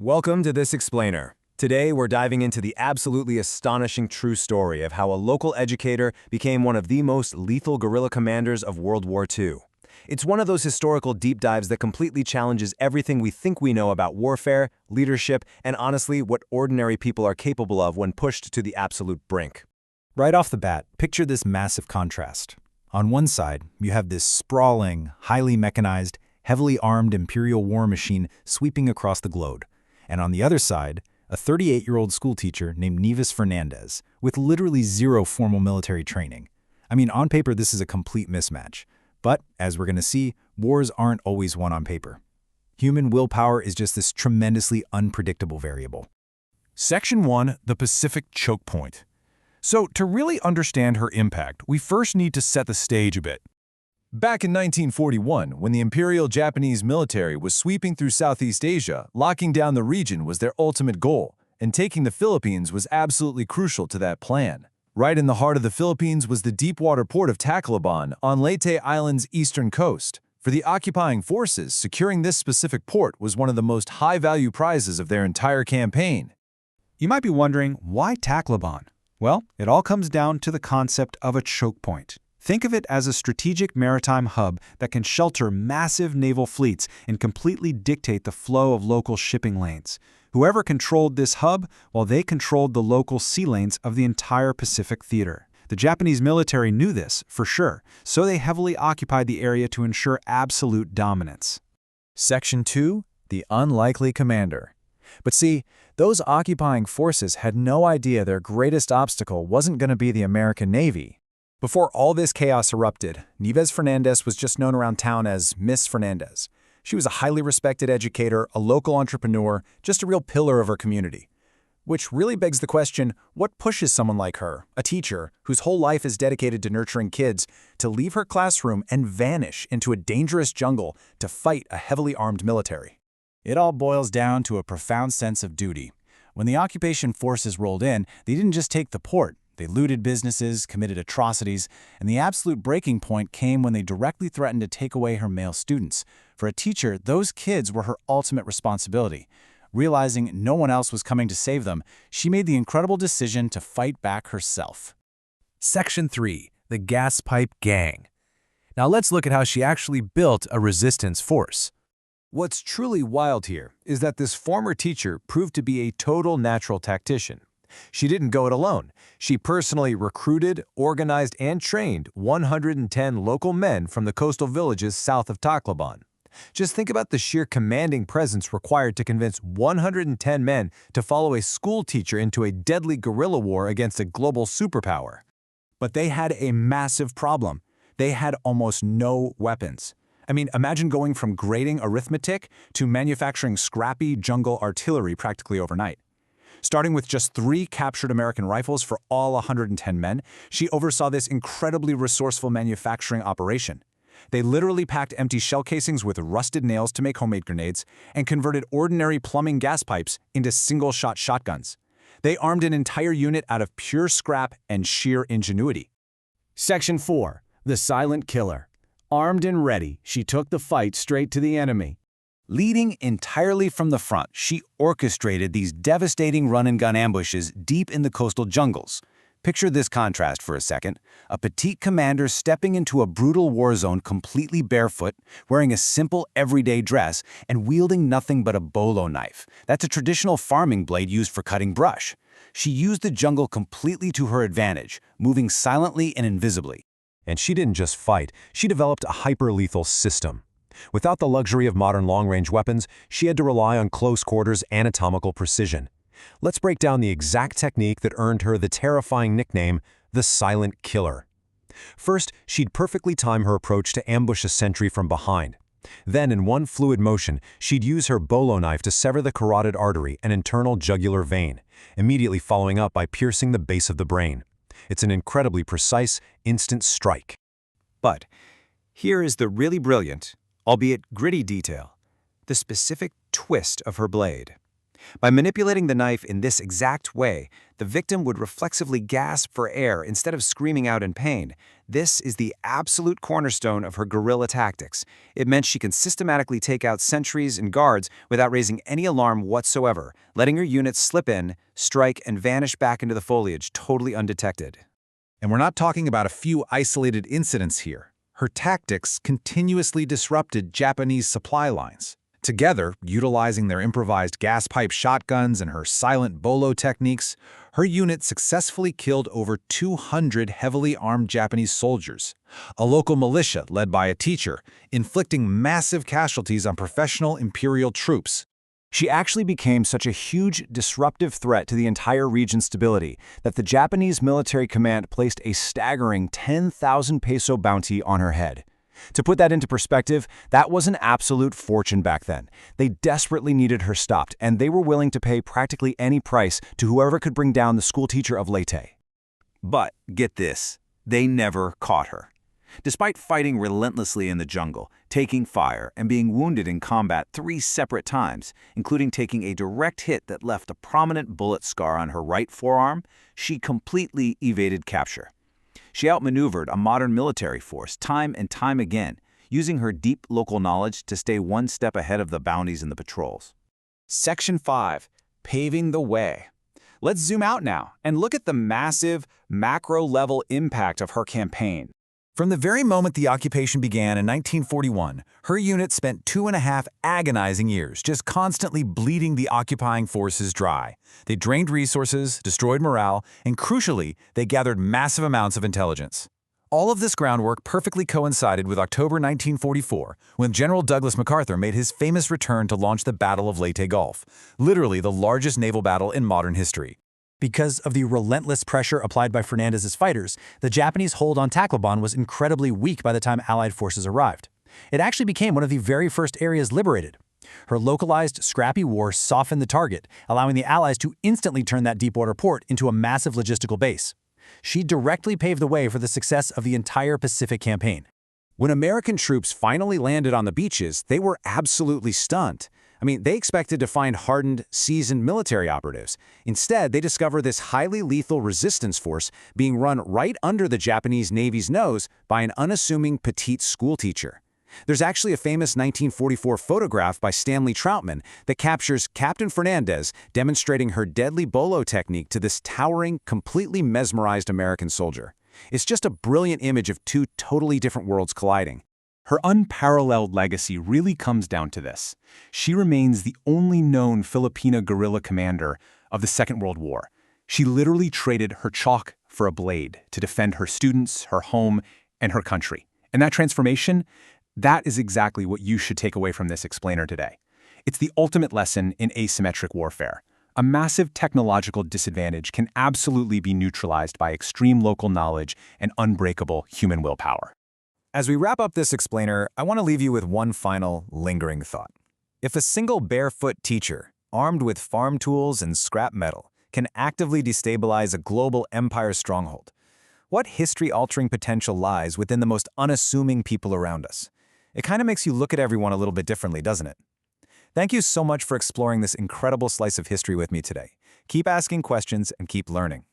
Welcome to This Explainer. Today, we're diving into the absolutely astonishing true story of how a local educator became one of the most lethal guerrilla commanders of World War II. It's one of those historical deep dives that completely challenges everything we think we know about warfare, leadership, and honestly, what ordinary people are capable of when pushed to the absolute brink. Right off the bat, picture this massive contrast. On one side, you have this sprawling, highly mechanized, heavily armed imperial war machine sweeping across the globe. And on the other side, a 38-year-old schoolteacher named Nieves Fernandez, with literally zero formal military training. I mean, on paper, this is a complete mismatch. But, as we're going to see, wars aren't always won on paper. Human willpower is just this tremendously unpredictable variable. Section 1, the Pacific Choke Point. So, to really understand her impact, we first need to set the stage a bit. Back in 1941, when the Imperial Japanese military was sweeping through Southeast Asia, locking down the region was their ultimate goal, and taking the Philippines was absolutely crucial to that plan. Right in the heart of the Philippines was the deepwater port of Tacloban on Leyte Island's eastern coast. For the occupying forces, securing this specific port was one of the most high-value prizes of their entire campaign. You might be wondering, why Tacloban? Well, it all comes down to the concept of a choke point. Think of it as a strategic maritime hub that can shelter massive naval fleets and completely dictate the flow of local shipping lanes. Whoever controlled this hub, well, they controlled the local sea lanes of the entire Pacific theater. The Japanese military knew this, for sure, so they heavily occupied the area to ensure absolute dominance. Section 2, the unlikely commander. But see, those occupying forces had no idea their greatest obstacle wasn't going to be the American Navy. Before all this chaos erupted, Nieves Fernandez was just known around town as Miss Fernandez. She was a highly respected educator, a local entrepreneur, just a real pillar of her community. Which really begs the question, what pushes someone like her, a teacher, whose whole life is dedicated to nurturing kids, to leave her classroom and vanish into a dangerous jungle to fight a heavily armed military? It all boils down to a profound sense of duty. When the occupation forces rolled in, they didn't just take the port. They looted businesses, committed atrocities, and the absolute breaking point came when they directly threatened to take away her male students. For a teacher, those kids were her ultimate responsibility. Realizing no one else was coming to save them, she made the incredible decision to fight back herself. Section 3, the Gas Pipe Gang. Now let's look at how she actually built a resistance force. What's truly wild here is that this former teacher proved to be a total natural tactician. She didn't go it alone. She personally recruited, organized, and trained 110 local men from the coastal villages south of Tacloban. Just think about the sheer commanding presence required to convince 110 men to follow a school teacher into a deadly guerrilla war against a global superpower. But they had a massive problem. They had almost no weapons. I mean, imagine going from grading arithmetic to manufacturing scrappy jungle artillery practically overnight. Starting with just 3 captured American rifles for all 110 men, she oversaw this incredibly resourceful manufacturing operation. They literally packed empty shell casings with rusted nails to make homemade grenades and converted ordinary plumbing gas pipes into single-shot shotguns. They armed an entire unit out of pure scrap and sheer ingenuity. Section 4, the silent killer. Armed and ready, she took the fight straight to the enemy. Leading entirely from the front, she orchestrated these devastating run-and-gun ambushes deep in the coastal jungles. Picture this contrast for a second. A petite commander stepping into a brutal war zone completely barefoot, wearing a simple everyday dress, and wielding nothing but a bolo knife. That's a traditional farming blade used for cutting brush. She used the jungle completely to her advantage, moving silently and invisibly. And she didn't just fight, she developed a hyper-lethal system. Without the luxury of modern long-range weapons, she had to rely on close-quarters anatomical precision. Let's break down the exact technique that earned her the terrifying nickname, the Silent Killer. First, she'd perfectly time her approach to ambush a sentry from behind. Then, in one fluid motion, she'd use her bolo knife to sever the carotid artery and internal jugular vein, immediately following up by piercing the base of the brain. It's an incredibly precise, instant strike. But here is the really brilliant, albeit gritty detail, the specific twist of her blade. By manipulating the knife in this exact way, the victim would reflexively gasp for air instead of screaming out in pain. This is the absolute cornerstone of her guerrilla tactics. It meant she can systematically take out sentries and guards without raising any alarm whatsoever, letting her units slip in, strike, and vanish back into the foliage totally undetected. And we're not talking about a few isolated incidents here. Her tactics continuously disrupted Japanese supply lines. Together, utilizing their improvised gas pipe shotguns and her silent bolo techniques, her unit successfully killed over 200 heavily armed Japanese soldiers, a local militia led by a teacher, inflicting massive casualties on professional imperial troops. She actually became such a huge disruptive threat to the entire region's stability that the Japanese military command placed a staggering 10,000 peso bounty on her head. To put that into perspective, that was an absolute fortune back then. They desperately needed her stopped, and they were willing to pay practically any price to whoever could bring down the schoolteacher of Leyte. But, get this, they never caught her. Despite fighting relentlessly in the jungle, taking fire, and being wounded in combat 3 separate times, including taking a direct hit that left a prominent bullet scar on her right forearm, she completely evaded capture. She outmaneuvered a modern military force time and time again, using her deep local knowledge to stay one step ahead of the bounties and the patrols. Section 5. Paving the way. Let's zoom out now and look at the massive, macro-level impact of her campaign. From the very moment the occupation began in 1941, her unit spent 2.5 agonizing years just constantly bleeding the occupying forces dry. They drained resources, destroyed morale, and crucially, they gathered massive amounts of intelligence. All of this groundwork perfectly coincided with October 1944, when General Douglas MacArthur made his famous return to launch the Battle of Leyte Gulf, literally the largest naval battle in modern history. Because of the relentless pressure applied by Fernandez's fighters, the Japanese hold on Tacloban was incredibly weak by the time Allied forces arrived. It actually became one of the very first areas liberated. Her localized, scrappy war softened the target, allowing the Allies to instantly turn that deepwater port into a massive logistical base. She directly paved the way for the success of the entire Pacific campaign. When American troops finally landed on the beaches, they were absolutely stunned. They expected to find hardened, seasoned military operatives. Instead, they discover this highly lethal resistance force being run right under the Japanese Navy's nose by an unassuming petite schoolteacher. There's actually a famous 1944 photograph by Stanley Troutman that captures Captain Fernandez demonstrating her deadly bolo technique to this towering, completely mesmerized American soldier. It's just a brilliant image of 2 totally different worlds colliding. Her unparalleled legacy really comes down to this. She remains the only known Filipina guerrilla commander of the Second World War. She literally traded her chalk for a blade to defend her students, her home, and her country. And that transformation, that is exactly what you should take away from this explainer today. It's the ultimate lesson in asymmetric warfare. A massive technological disadvantage can absolutely be neutralized by extreme local knowledge and unbreakable human willpower. As we wrap up this explainer, I want to leave you with one final, lingering thought. If a single barefoot teacher, armed with farm tools and scrap metal, can actively destabilize a global empire stronghold, what history-altering potential lies within the most unassuming people around us? It kind of makes you look at everyone a little bit differently, doesn't it? Thank you so much for exploring this incredible slice of history with me today. Keep asking questions and keep learning.